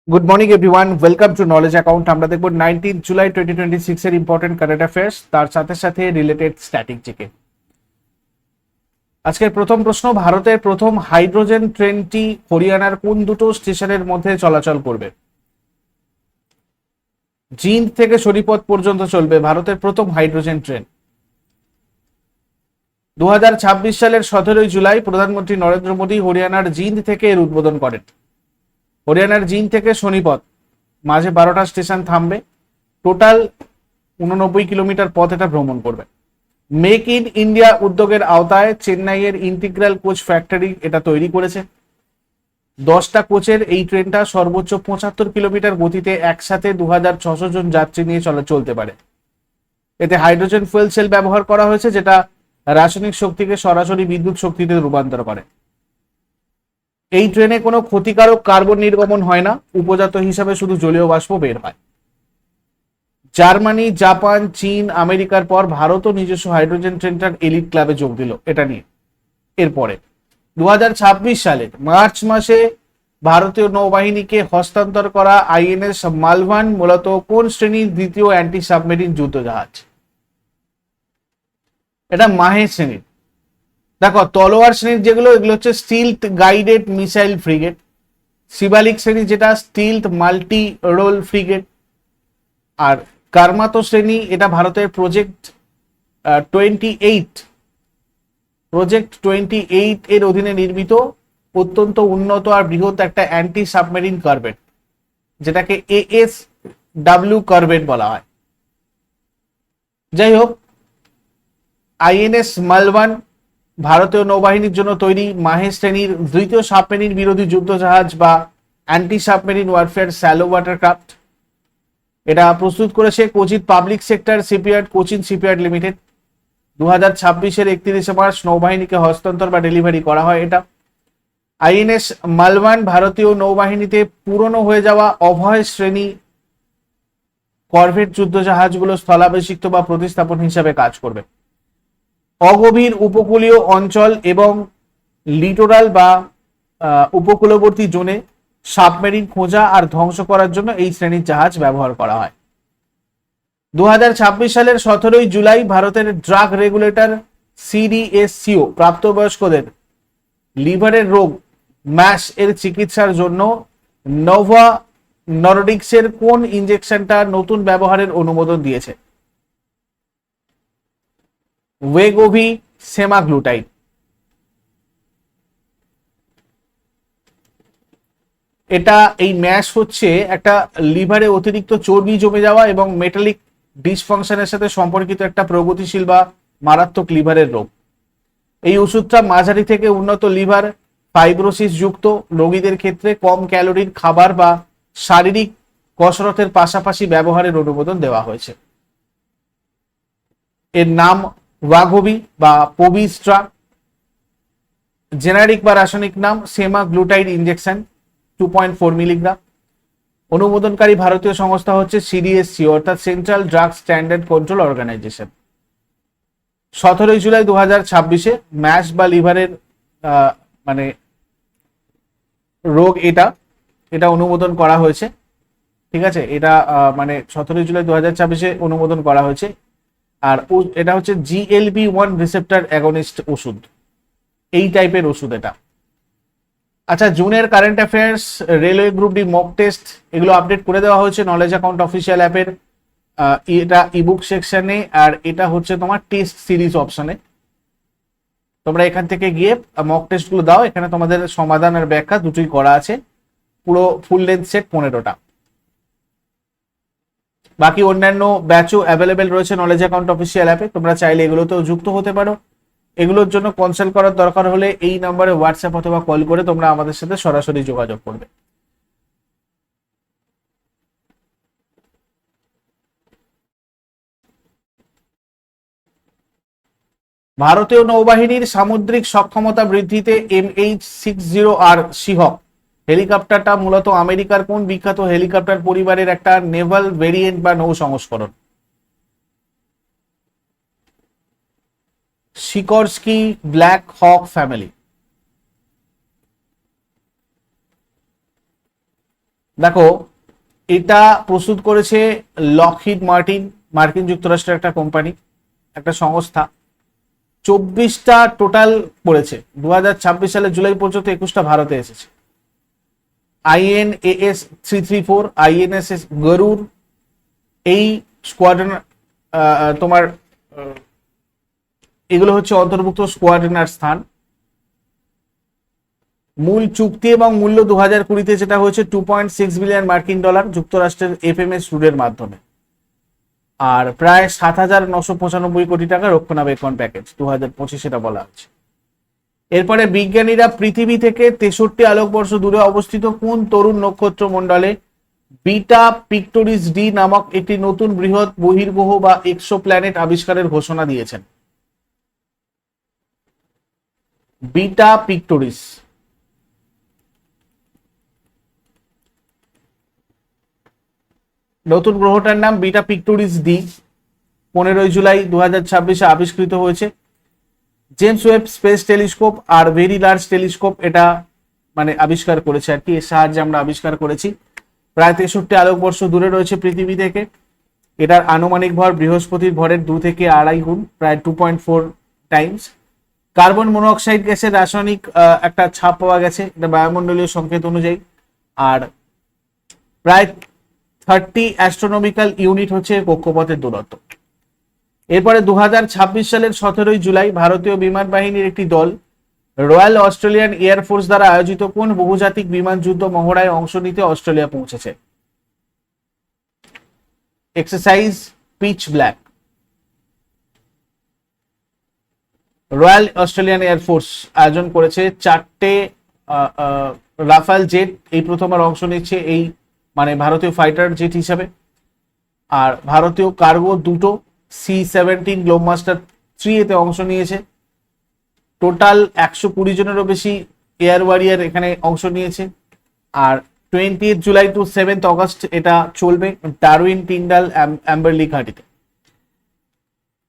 Good morning everyone, welcome to knowledge account. আমরা দেখবো 19 জুলাই 2026 এর ইম্পর্টেন্ট কারেন্ট অ্যাফেয়ার্স, তার সাথে সাথে রিলেটেড স্ট্যাটিক জিকে। আজকের প্রথম প্রশ্ন, ভারতের প্রথম হাইড্রোজেন ট্রেনটি হরিয়ানার কোন দুটো স্টেশনের মধ্যে চলাচল করবে? জিন্দ থেকে শরীপত পর্যন্ত চলবে ভারতের প্রথম হাইড্রোজেন ট্রেন। 2026 সালের 17 জুলাই প্রধানমন্ত্রী নরেন্দ্র মোদী হরিয়ানার জিন্দ থেকে এর উদ্বোধন করেন। হরিয়ানার জিন্দ থেকে শোনিপত মাঝে 12টা স্টেশন থামবে। টোটাল 89 কিলোমিটার পথ এটা ভ্রমণ করবে। মেক ইন ইন্ডিয়া উদ্যোগের আওতায় চেন্নাইয়ের ইন্টিগ্রাল কোচ ফ্যাক্টরি এটা তৈরি করেছে। 10টা কোচের এই ট্রেনটা সর্বোচ্চ 75 কিলোমিটার গতিতে একসাথে 2600 জন যাত্রী নিয়ে চলতে পারে। এতে হাইড্রোজেন ফুয়েল সেল ব্যবহার করা হয়েছে, যেটা রাসায়নিক শক্তিকে সরাসরি বিদ্যুৎ শক্তিতে রূপান্তর করে। এই ট্রেনে কোনো ক্ষতিকারক কার্বন নির্গমন হয় না, উপজাত হিসাবে শুধু জলীয় বাষ্প বের হয়। জার্মানি, জাপান, চীন, আমেরিকার পর ভারতও নিজস্ব হাইড্রোজেন ট্রেনটার এলিট ক্লাবে যোগ দিল এটা নিয়ে। এরপরে 2026 সালে মার্চ মাসে ভারতীয় নৌবাহিনীকে হস্তান্তর করা আইএনএস মালভান মূলত কোন শ্রেণীর দ্বিতীয় অ্যান্টি সাবমেরিন যুদ্ধ জাহাজ? এটা মাহে শ্রেণীর। দেখো, তলোয়ার শ্রেণীর যেগুলো, এগুলো হচ্ছে স্টিলথ গাইডেড মিসাইল ফ্রিগেট। শিবালিক শ্রেণী যেটা স্টিলথ মাল্টি রোল ফ্রিগেট। আর কারমাতো শ্রেণী এটা ভারতের প্রজেক্ট 28 এর অধীনে নির্মিত অত্যন্ত উন্নত আর বৃহৎ একটা অ্যান্টি সাবমেরিন করভেট, যেটাকে ASW করভেট বলা হয়। যাই হোক, আইএনএস মালবান ভারতীয় নৌবাহিনীর জন্য তৈরি মাহে শ্রেণীর দ্বিতীয় সাবমেরিন বিরোধী যুদ্ধ জাহাজ বা anti submarine warfare shallow watercraft. এটা প্রস্তুত করেছে Cochin public sector shipyard, Cochin shipyard limited. 2026-এর 31শে মার্চ নৌবাহিনীকে হস্তান্তর বা ডেলিভারি করা হয় এটা। আইএনএস মালওয়ান ভারতীয় নৌবাহিনীতে পুরনো হয়ে যাওয়া অভয় শ্রেণী করভেট যুদ্ধ জাহাজগুলো স্থলাভিষিক্ত বা প্রতিস্থাপন হিসাবে কাজ করবে। অগভীর উপকূলীয় অঞ্চল এবং লিটোরাল বা উপকূলবর্তী জোনে সাবমেরিন খোঁজা আর ধ্বংস করার জন্য এই শ্রেণীর জাহাজ ব্যবহার করা হয়। 2026 সালের 17 জুলাই ভারতের ড্রাগ রেগুলেটর CDSCO প্রাপ্তবয়স্কদের লিভারের রোগ ম্যাশ এর চিকিৎসার জন্য নোভা নর্ডিক্সের কোন ইনজেকশনটা নতুন ব্যবহারের অনুমোদন দিয়েছে? Wegovy semaglutide. এটা এই ম্যাশ হচ্ছে একটা লিভারে অতিরিক্ত চর্বি জমে যাওয়া এবং মেটালিক ডিসফাংশনের সাথে সম্পর্কিত একটা প্রগতিশীল বা মারাত্মক লিভারের রোগ। এই ওষুধটা মাঝারি থেকে উন্নত লিভার ফাইব্রোসিস যুক্ত রোগীদের ক্ষেত্রে কম ক্যালোরির খাবার বা শারীরিক কসরতের পাশাপাশি ব্যবহারের অনুমোদন দেওয়া হয়েছে। এর নাম ওয়াগোভি বা পোভিস্ট্রা। জেনারিক বা রাসায়নিক নাম সেমাগ্লুটাইড ইনজেকশন 2.4 মিলিগ্রাম। অনুমোদনকারী ভারতীয় সংস্থা হচ্ছে CDSCO অর্থাৎ central drug standard control organisation. 17 July 2026-এ ম্যাশ বা লিভারের মানে রোগ এটা এটা অনুমোদন করা হয়েছে। ঠিক আছে, এটা মানে 17 জুলাই 2026-এ অনুমোদন করা হয়েছে। আর এটা হচ্ছে GLP-1 রিসেপ্টর অ্যাগনিস্ট ওষুধ, এই টাইপের ওষুধ এটা। আচ্ছা, জুনের current affairs, railway group D mock test, এগুলো আপডেট করে দেওয়া হয়েছে নলেজ অ্যাকাউন্ট অফিসিয়াল অ্যাপের। এটা ইবুক সেকশনে, আর এটা হচ্ছে তোমার টেস্ট সিরিজ অপশনে। তোমরা এখান থেকে গিয়ে মক টেস্টগুলো দাও, এখানে তোমাদের সমাধান আর ব্যাখ্যা দুটোই করা আছে। পুরো ফুল লেন্থ সেট 15টা। বাকি অন্যান্য ব্যাচও অ্যাভেলেবেল রয়েছে নলেজ অ্যাকাউন্ট অফিসিয়াল অ্যাপে, তোমরা চাইলে এগুলোতেও যুক্ত হতে পারো। এগুলোর জন্য কনসাল্ট করার দরকার হলে এই নাম্বারে হোয়াটসঅ্যাপ অথবা কল করে তোমরা আমাদের সাথে সরাসরি যোগাযোগ করবে। ভারতীয় নৌবাহিনীর সামুদ্রিক সক্ষমতা বৃদ্ধিতে MH-60R শিহক হেলিকপ্টারটা মূলত আমেরিকার কোন বিখ্যাত হেলিকপ্টার পরিবারের একটা নেভাল ভেরিয়েন্ট বা নৌ সংস্করণ? সিকরস্কি ব্ল্যাক হক ফ্যামিলি। দেখো, এটা প্রস্তুত করেছে লকহিড মার্টিন, মার্কিন যুক্তরাষ্ট্রের একটা কোম্পানি, একটা সংস্থা। 24টা টোটাল পড়েছে 2026 সালের জুলাই পর্যন্ত, 21টা ভারতে এসেছে। INAS-334, INSS গরুর, এই স্কোয়াড্রন তোমার এগুলো হচ্ছে অন্তর্ভুক্ত স্কোয়াড্রনের স্থান। মূল চুক্তি এবং মূল্য 2020-তে যেটা হয়েছে $2.6 বিলিয়ন মার্কিন ডলার যুক্তরাষ্ট্রের FMS রুডের মাধ্যমে, আর প্রায় 7,995 কোটি টাকা রক্ষণাবেক্ষণ প্যাকেজ 2025 এটা বলা হচ্ছে। এরপরে বিজ্ঞানীরা পৃথিবী থেকে 63 আলোকবর্ষ দূরে অবস্থিত কোন তরুণ নক্ষত্র মণ্ডলে বিটা পিক্টোরিস ডি নামক একটি নতুন বৃহৎ বহির্গ্রহ বা এক্সোপ্ল্যানেট আবিষ্কারের ঘোষণা দিয়েছেন? বিটা পিক্টোরিস। নতুন গ্রহটার নাম বিটা পিক্টোরিস ডি, 15 জুলাই 2026 আবিষ্কৃত হয়েছে। James Webb space telescope are very large telescope এটা মানে আবিষ্কার করেছে আর কি, এর সাহায্যে আমরা আবিষ্কার করেছি। প্রায় 63 আলোকবর্ষ দূরে রয়েছে পৃথিবী থেকে। এটার আনুমানিক ভর বৃহস্পতির ভরের 2 থেকে 2.5 গুণ, প্রায় 2.4 টাইমস। কার্বন মনোক্সাইড গ্যাসের রাসায়নিক একটা ছাপ পাওয়া গেছে, এটা বায়ুমণ্ডলীয় সংকেত অনুযায়ী। আর প্রায় 30 অ্যাস্ট্রোনমিক্যাল ইউনিট হচ্ছে কক্ষপথের দূরত্ব। এরপরে 2026 সালের 17 জুলাই ভারতীয় বিমান বাহিনীর একটি দল রয়্যাল অস্ট্রেলিয়ান এয়ারফোর্স দ্বারা আয়োজিত কোন বহুজাতিক বিমান যুদ্ধ মহড়ায় অংশ নিতে অস্ট্রেলিয়া পৌঁছেছে? Exercise pitch black. Royal Australian air force আয়োজন করেছে 4টে রাফাল জেট, এই প্রথমবার অংশ নিচ্ছে এই মানে ভারতীয় ফাইটার জেট হিসাবে। আর ভারতীয় কার্গো দুটো C-17 গ্লোবমাস্টার 3 এতে অংশ নিয়েছে। টোটাল 120 জনেরও বেশি এয়ার ওয়ারিয়ার এখানে অংশ নিয়েছে। আর 20 জুলাই টু 7 অগস্ট এটা চলবে ডারউইন টিন্ডাল অ্যাম্বারলি ঘাটিতে।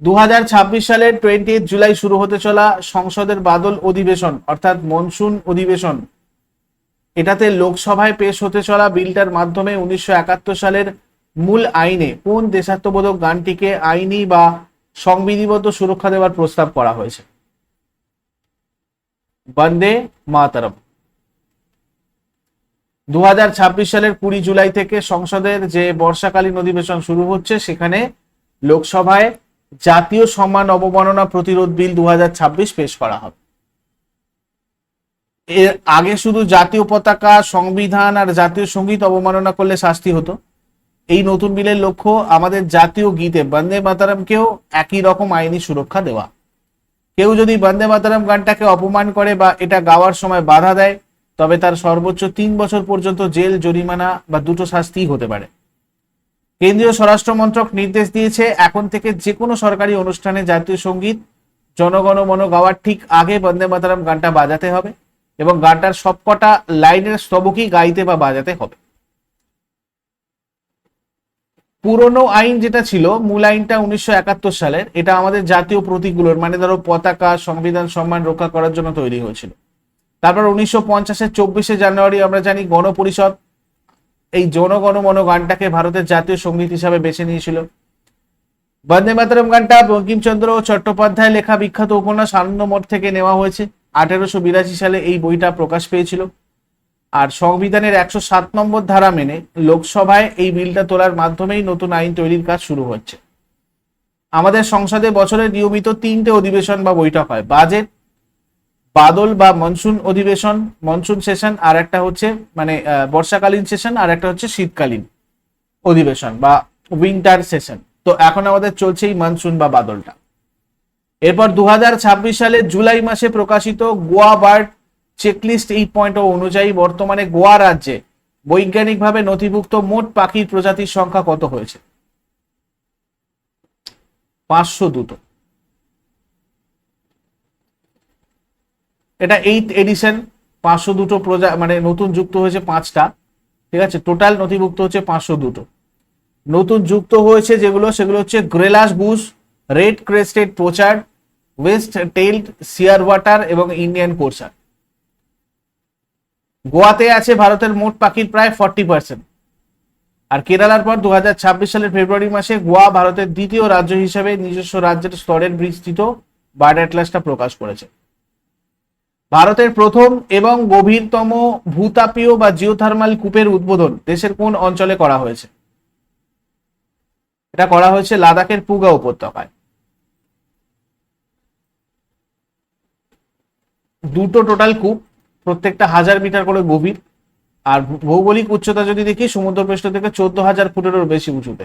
2026 সালের 20 জুলাই শুরু হতে চলা সংসদের বাদল অধিবেশন অর্থাৎ মনসুন অধিবেশন, এটাতে লোকসভায় পেশ হতে চলা বিলটার মাধ্যমে 1971 সালের মূল আইনে কোন দেশাত্মবোধক গানটিকে আইনি বা সংবিধিবদ্ধ সুরক্ষা দেওয়ার প্রস্তাব করা হয়েছে? বন্দে মাতরম। 2026 সালের 20 জুলাই থেকে সংসদের যে বর্ষাকালীন অধিবেশন শুরু হচ্ছে, সেখানে লোকসভায় জাতীয় সম্মান অবমাননা প্রতিরোধ বিল 2026 পেশ করা হবে। এর আগে শুধু জাতীয় পতাকা, সংবিধান আর জাতীয় সঙ্গীত অবমাননা করলে শাস্তি হতো। এই নতুন বিলের লক্ষ্য আমাদের জাতীয় গীতে বন্দে মাতরমকেও একই রকম আইনি সুরক্ষা দেওয়া। কেউ যদি বন্দে মাতরম গানটাকে অপমান করে বা এটা গাওয়ার সময় বাধা দেয়, তবে তার সর্বোচ্চ 3 বছর পর্যন্ত জেল, জরিমানা বা দুটো শাস্তি হতে পারে। কেন্দ্রীয় স্বরাষ্ট্র মন্ত্রক নির্দেশ দিয়েছে এখন থেকে যে কোনো সরকারি অনুষ্ঠানে জাতীয় সঙ্গীত জনগণ মন গাওয়ার ঠিক আগে বন্দে মাতরম গানটা বাজাতে হবে এবং গানটার সবকটা লাইনের স্তবকই গাইতে বা বাজাতে হবে। পুরনো আইন যেটা ছিল, মূল আইনটা 1971 সালের, এটা আমাদের জাতীয় প্রতীকগুলোর মানে ধরো পতাকা, সংবিধান সম্মান রক্ষা করার জন্য তৈরি হয়েছিল। তারপর 1950-এর 24শে জানুয়ারি আমরা জানি গণপরিষদ এই জনগণ মন গানটাকে ভারতের জাতীয় সঙ্গীত হিসাবে বেছে নিয়েছিল। বন্দে মাতরম গানটা বঙ্কিমচন্দ্র চট্টোপাধ্যায় লেখা বিখ্যাত উপন্যাস আনন্দমঠ থেকে নেওয়া হয়েছে। 1882 সালে এই বইটা প্রকাশ পেয়েছিল। আর সংবিধানের 107 নম্বর ধারা মেনে লোকসভায় এই বিলটা তোলার মাধ্যমেই নতুন আইন তৈরির কাজ শুরু হচ্ছে। আমাদের সংসদে বছরে নিয়মিত 3টে অধিবেশন বা বৈঠক হয়, বাজেট, বাদল বা মনসুন অধিবেশন, মনসুন সেশন, আর একটা হচ্ছে মানে বর্ষাকালীন সেশন, আর একটা হচ্ছে শীতকালীন অধিবেশন বা উইন্টার সেশন। তো এখন আমাদের চলছে এই মনসুন বা বাদলটা। এরপর 2026 সালে জুলাই মাসে প্রকাশিত গোয়া বার্ড চেকলিস্ট 8.0 অনুযায়ী বর্তমানে গোয়া রাজ্যে বৈজ্ঞানিকভাবে নথিভুক্ত মোট পাখির প্রজাতির সংখ্যা কত হয়েছে? 502। এটা 8th এডিশন, 502 মানে নতুন যুক্ত হয়েছে 5টা, ঠিক আছে। টোটাল নথিভুক্ত হচ্ছে 502। নতুন যুক্ত হয়েছে যেগুলো, সেগুলো হচ্ছে greylag goose, red crested pochard, ওয়েস্ট টেইলড সিয়ার ওয়াটার এবং ইন্ডিয়ান কোরসার। গোয়াতে আছে ভারতের মোট পাখির প্রায় 40%। আর কেরালার পর 2026 সালের ফেব্রুয়ারি মাসে গোয়া ভারতের দ্বিতীয় রাজ্য হিসেবে নিজস্ব রাজ্যের স্তরের বিস্তৃত বার্ড অ্যাটলাসটা প্রকাশ করেছে। ভারতের প্রথম এবং গভীরতম ভূতাপীয় বা জিওথার্মাল কূপের উদ্বোধন দেশের কোন অঞ্চলে করা হয়েছে? এটা করা হয়েছে লাদাখের পুগা উপত্যকায়। দুটো টোটাল কূপ, প্রত্যেকটা 1000 মিটার করে গভীর। আর ভৌগোলিক উচ্চতা যদি দেখি সমুদ্রপৃষ্ঠ থেকে 14,000 ফুটেরও বেশি উঁচুতে।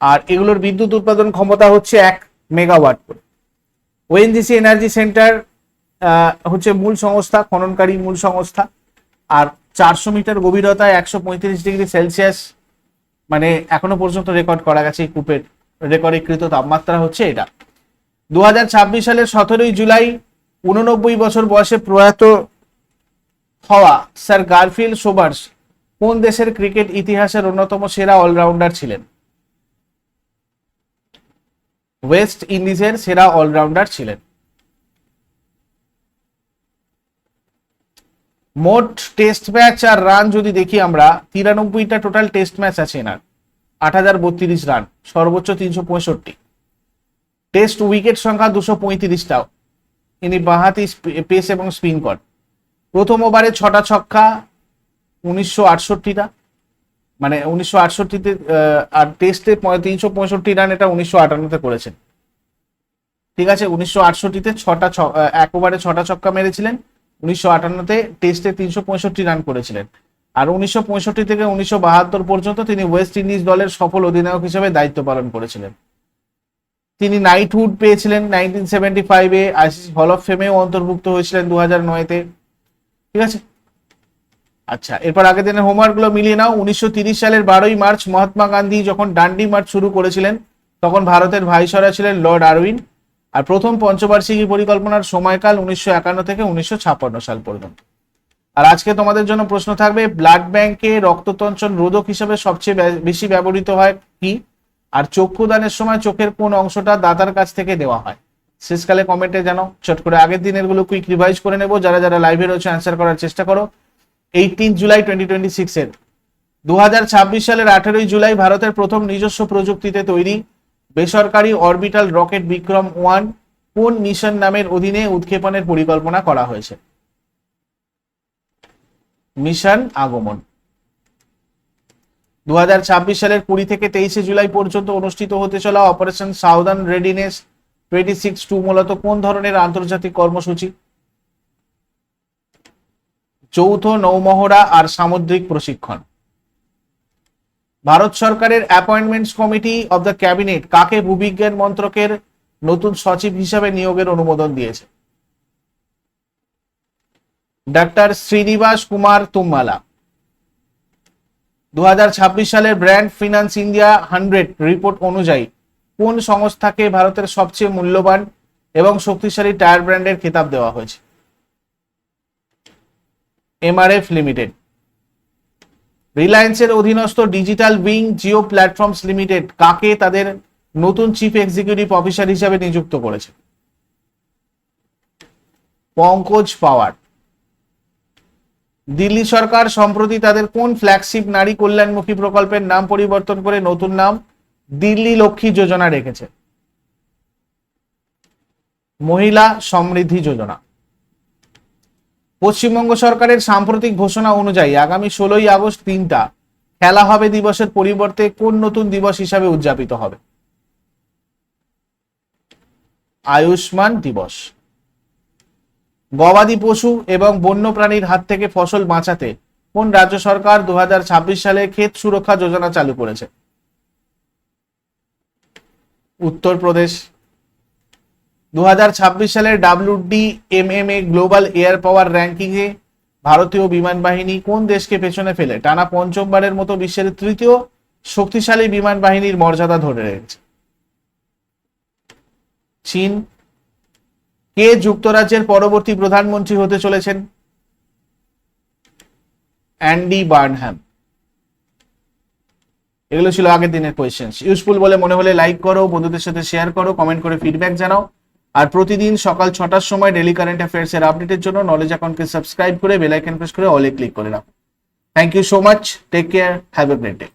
আর এগুলোর বিদ্যুৎ উৎপাদন ক্ষমতা হচ্ছে 1 মেগাওয়াট করে। ওএনজিসি এনার্জি সেন্টার হচ্ছে মূল সংস্থা, খননকারী মূল সংস্থা। আর 400 মিটার গভীরতায় 135 ডিগ্রি সেলসিয়াস মানে এখনো পর্যন্ত রেকর্ড করা গেছে এই কূপের রেকর্ডকৃত তাপমাত্রা হচ্ছে এটা। 2026 সালের 17 জুলাই 89 বছর বয়সে প্রয়াত হওয়া স্যার গারফিল্ড সোবার্স কোন দেশের ক্রিকেট ইতিহাসের অন্যতম সেরা অলরাউন্ডার ছিলেন? ওয়েস্ট ইন্ডিজের সেরা অলরাউন্ডার ছিলেন। মোট টেস্ট ম্যাচ আর রান যদি দেখি আমরা, 93টা টোটাল টেস্ট ম্যাচ আছে এনার, 8032 রান, সর্বোচ্চ 365। টেস্ট উইকেট সংখ্যা 235টাও। ইনি বাঁহাতি পেস এবং স্পিন করেন। প্রথম ওভারে 6টা ছক্কা, 1968টা, মানে 1968তে, আর টেস্টে 365 রান এটা 1958তে করেছেন। ঠিক আছে, 1968তে এক ওভারে 6টা ছক্কা মেরেছিলেন, 1958তে টেস্টে 365 রান করেছিলেন। আর 1965 থেকে 1972 পর্যন্ত তিনি ওয়েস্ট ইন্ডিজ দলের সফল অধিনায়ক হিসেবে দায়িত্ব পালন করেছিলেন। তিনি নাইটহুড পেয়েছিলেন 1975-এ, আইসিসি হল অফ ফেমেও অন্তর্ভুক্ত হয়েছিলেন 2009-তে। ঠিক আছে, আচ্ছা এরপর আগের দিনের হোমওয়ার্কগুলো মিলিয়ে নাও। 1930 সালের 12ই মার্চ মহাত্মা গান্ধী যখন ডান্ডি মার্চ শুরু করেছিলেন তখন ভারতের ভাইসরয় ছিলেন লর্ড আরউইন। আর প্রথম পঞ্চবার্ষিকী পরিকল্পনার সময়কাল 1951 থেকে 1956 সাল পর্যন্ত। আর আজকে তোমাদের জন্য প্রশ্ন থাকবে, ব্লাড ব্যাংকে রক্ততঞ্চন রোধক হিসেবে সবচেয়ে বেশি ব্যবহৃত হয় কি? আর চক্ষুদানের সময় চোখের কোন অংশটা দাতার কাছ থেকে দেওয়া হয়? শেষকালে কমেন্টে জানাও। চট করে আগের দিনের গুলো কুইক রিভাইজ করে নেবো, যারা যারা লাইভে রয়েছে অ্যান্সার করার চেষ্টা করো। 18 জুলাই 2026 এর 2026 সালের 18 জুলাই ভারতের প্রথম নিজস্ব প্রযুক্তিতে তৈরি বেসরকারি অরবিটাল রকেট বিক্রম-1 কোন মিশন নামের অধীনে উৎক্ষেপণের পরিকল্পনা করা হয়েছে? মিশন আগমন। 2026 সালের 20 থেকে 23 জুলাই পর্যন্ত অনুষ্ঠিত হতে চলা অপারেশন সাউদার্ন রেডিনেস 26-2 মূলত কোন ধরনের আন্তর্জাতিক কর্মসূচি? যৌথ নৌমহড়া আর সামুদ্রিক প্রশিক্ষণ। ভারত সরকারের appointments committee of the cabinet কাকে ভূবিজ্ঞান মন্ত্রকের নতুন সচিব হিসাবে নিয়োগের অনুমোদন দিয়েছে? ডাক্তার শ্রীনিবাস কুমার তুম্মালা। 2026 সালের ব্র্যান্ড ফিনান্স ইন্ডিয়া 100 রিপোর্ট অনুযায়ী কোন সংস্থাকে ভারতের সবচেয়ে মূল্যবান এবং শক্তিশালী টায়ার ব্র্যান্ডের খেতাব দেওয়া হয়েছে? MRF limited. রিলায়েন্সের অধীনস্থ digital wing Jio platforms limited কাকে তাদের নতুন চিফ এক্সিকিউটিভ অফিসার হিসেবে নিযুক্ত করেছে? পঙ্কজ পাওয়ার। দিল্লি সরকার সম্প্রতি তাদের কোন ফ্ল্যাগশিপ নারী কল্যাণমুখী প্রকল্পের নাম পরিবর্তন করে নতুন নাম দিল্লি লক্ষ্মী যোজনা রেখেছে? মহিলা সমৃদ্ধি যোজনা। পশ্চিমবঙ্গ সরকারের সাম্প্রতিক ঘোষণা অনুযায়ী আগামী 16ই আগস্ট 3টা খেলা হবে দিবসের পরিবর্তে কোন নতুন দিবস হিসাবে উদযাপিত হবে? আয়ুষ্মান দিবস। গবাদি পশু এবং বন্যপ্রাণীর হাত থেকে ফসল বাঁচাতে কোন রাজ্য সরকার 2026 সালে ক্ষেত সুরক্ষা যোজনা চালু করেছে? উত্তরপ্রদেশ। 2026 সালের WDMMA global air power ranking এ ভারতীয় বিমান বাহিনী কোন দেশকে পেছনে ফেলে টানা পঞ্চমবারের মতো বিশ্বের তৃতীয় শক্তিশালী বিমান বাহিনীর মর্যাদা ধরে রেখেছে? চীন। কে যুক্তরাজ্যের পরবর্তী প্রধানমন্ত্রী হতে চলেছেন? Andy Burnham. এগুলো ছিল আগের দিনের কোয়েশ্চেন। ইউজফুল বলে মনে হলে লাইক করো, বন্ধুদের সাথে শেয়ার করো, কমেন্ট করে ফিডব্যাক জানাও। আর প্রতিদিন সকাল 6টার সময় ডেলি কারেন্ট অ্যাফেয়ার্স এর আপডেটের জন্য নলেজ অ্যাকাউন্টকে সাবস্ক্রাইব করে বেল আইকন প্রেস করে অলে ক্লিক করে রাখুন। Thank you so much, take care, have a great day.